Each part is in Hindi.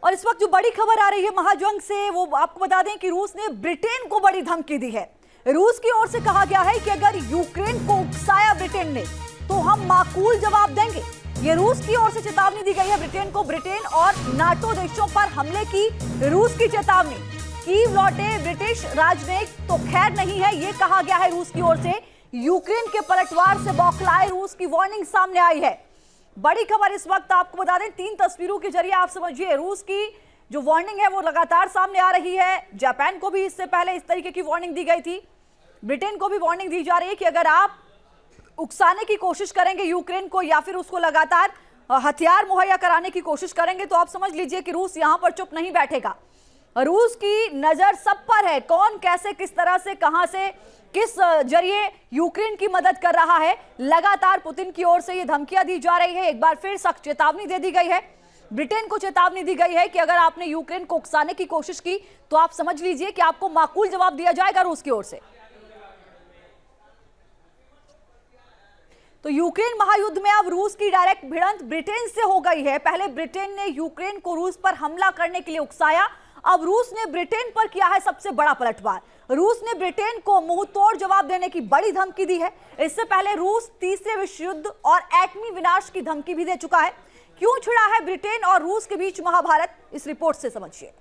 और इस वक्त जो बड़ी खबर आ रही है महाजंग से, वो आपको बता दें कि रूस ने ब्रिटेन को बड़ी धमकी दी है। रूस की ओर से कहा गया है कि अगर यूक्रेन को उकसाया ब्रिटेन ने तो हम माकूल जवाब देंगे। ये रूस की ओर से चेतावनी दी गई है ब्रिटेन को। ब्रिटेन और नाटो देशों पर हमले की रूस की चेतावनी। कीव लौटे ब्रिटिश राजनयिक तो खैर नहीं है, ये कहा गया है रूस की ओर से। यूक्रेन के पलटवार से बौखलाए रूस की वार्निंग सामने आई है। बड़ी खबर इस वक्त आपको बता दें, 3 तस्वीरों के जरिए आप समझिए रूस की जो वार्निंग है वो लगातार सामने आ रही है। जापान को भी इससे पहले इस तरीके की वार्निंग दी गई थी। ब्रिटेन को भी वार्निंग दी जा रही है कि अगर आप उकसाने की कोशिश करेंगे यूक्रेन को या फिर उसको लगातार हथियार मुहैया कराने की कोशिश करेंगे तो आप समझ लीजिए कि रूस यहां पर चुप नहीं बैठेगा। रूस की नजर सब पर है, कौन कैसे किस तरह से कहां से किस जरिए यूक्रेन की मदद कर रहा है। लगातार पुतिन की ओर से ये धमकियां दी जा रही है। एक बार फिर सख्त चेतावनी दे दी गई है। ब्रिटेन को चेतावनी दी गई है कि अगर आपने यूक्रेन को उकसाने की कोशिश की तो आप समझ लीजिए कि आपको माकूल जवाब दिया जाएगा रूस की ओर से। तो यूक्रेन महायुद्ध में अब रूस की डायरेक्ट भिड़ंत ब्रिटेन से हो गई है। पहले ब्रिटेन ने यूक्रेन को रूस पर हमला करने के लिए उकसाया, अब रूस ने ब्रिटेन पर किया है सबसे बड़ा पलटवार। रूस ने ब्रिटेन को मुंहतोड़ जवाब देने की बड़ी धमकी दी है। इससे पहले रूस तीसरे विश्व युद्ध और एटमी विनाश की धमकी भी दे चुका है। क्यों छिड़ा है ब्रिटेन और रूस के बीच महाभारत, इस रिपोर्ट से समझिए।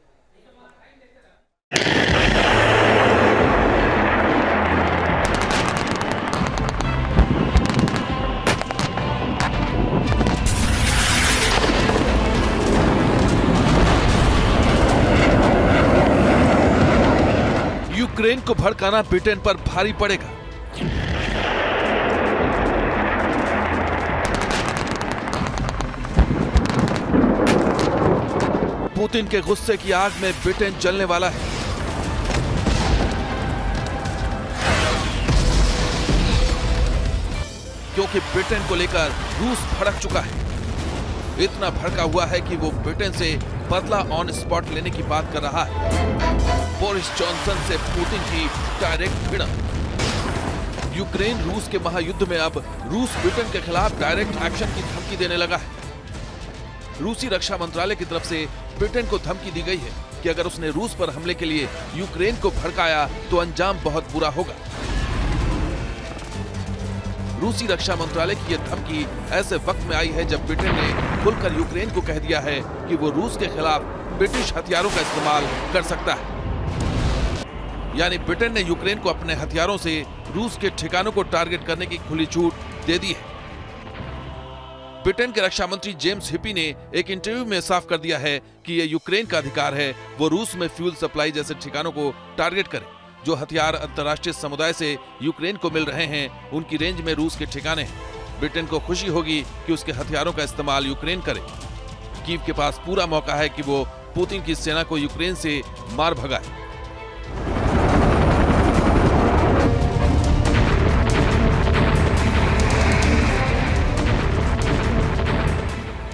यूक्रेन को भड़काना ब्रिटेन पर भारी पड़ेगा। पुतिन के गुस्से की आग में ब्रिटेन जलने वाला है। क्योंकि ब्रिटेन को लेकर रूस भड़क चुका है। इतना भड़का हुआ है कि वो ब्रिटेन से बदला ऑन स्पॉट लेने की बात कर रहा है। बोरिस जॉनसन से पुतिन की डायरेक्ट भिड़ंत। यूक्रेन रूस के महायुद्ध में अब रूस ब्रिटेन के खिलाफ डायरेक्ट एक्शन की धमकी देने लगा है। रूसी रक्षा मंत्रालय की तरफ से ब्रिटेन को धमकी दी गई है कि अगर उसने रूस पर हमले के लिए यूक्रेन को भड़काया तो अंजाम बहुत बुरा होगा। रूसी रक्षा मंत्रालय की यह धमकी ऐसे वक्त में आई है जब ब्रिटेन ने खुलकर यूक्रेन को कह दिया है कि वो रूस के खिलाफ ब्रिटिश हथियारों का इस्तेमाल कर सकता है। यानी ब्रिटेन ने यूक्रेन को अपने हथियारों से रूस के ठिकानों को टारगेट करने की खुली छूट दे दी है। ब्रिटेन के रक्षा मंत्री जेम्स हिपी ने एक इंटरव्यू में साफ कर दिया है कि यह यूक्रेन का अधिकार है वो रूस में फ्यूल सप्लाई जैसे ठिकानों को टारगेट करे। जो हथियार अंतर्राष्ट्रीय समुदाय से यूक्रेन को मिल रहे हैं उनकी रेंज में रूस के ठिकाने हैं। ब्रिटेन को खुशी होगी कि उसके हथियारों का इस्तेमाल यूक्रेन करे। कीव के पास पूरा मौका है कि वो पुतिन की सेना को यूक्रेन से मार भगाए।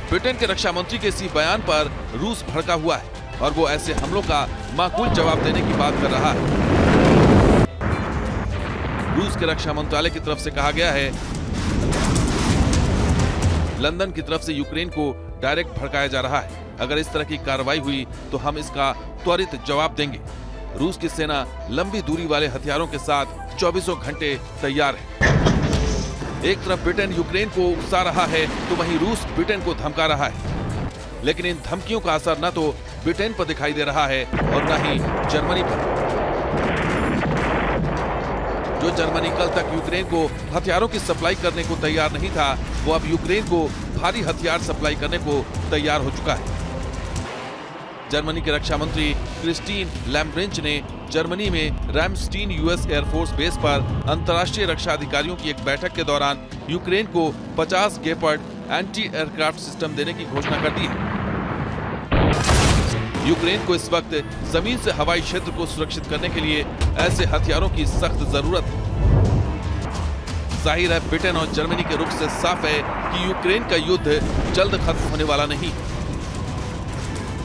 ब्रिटेन के रक्षा मंत्री के इसी बयान पर रूस भड़का हुआ है और वो ऐसे हमलों का माकूल जवाब देने की बात कर रहा है। रूस के रक्षा मंत्रालय की तरफ से कहा गया है लंदन की तरफ से यूक्रेन को डायरेक्ट भड़काया जा रहा है। अगर इस तरह की कार्रवाई हुई तो हम इसका त्वरित जवाब देंगे। रूस की सेना लंबी दूरी वाले हथियारों के साथ 24 घंटे तैयार है। एक तरफ ब्रिटेन यूक्रेन को उकसा रहा है तो वहीं रूस ब्रिटेन को धमका रहा है। लेकिन इन धमकियों का असर न तो ब्रिटेन पर दिखाई दे रहा है और न ही जर्मनी पर। जो जर्मनी कल तक यूक्रेन को हथियारों की सप्लाई करने को तैयार नहीं था, वो अब यूक्रेन को भारी हथियार सप्लाई करने को तैयार हो चुका है। जर्मनी के रक्षा मंत्री क्रिस्टीन लैम्ब्रेंच ने जर्मनी में रैमस्टीन यूएस एयरफोर्स बेस पर अंतर्राष्ट्रीय रक्षा अधिकारियों की एक बैठक के दौरान यूक्रेन को 50 गेपर्ड एंटी एयरक्राफ्ट सिस्टम देने की घोषणा कर दी है। यूक्रेन को इस वक्त जमीन से हवाई क्षेत्र को सुरक्षित करने के लिए ऐसे हथियारों की सख्त जरूरत है। जाहिर है ब्रिटेन और जर्मनी के रुख से साफ है कि यूक्रेन का युद्ध जल्द खत्म होने वाला नहीं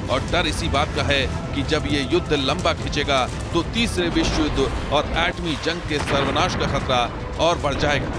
और डर इसी बात का है कि जब ये युद्ध लंबा खिंचेगा तो तीसरे विश्व युद्ध और एटमी जंग के सर्वनाश का खतरा और बढ़ जाएगा।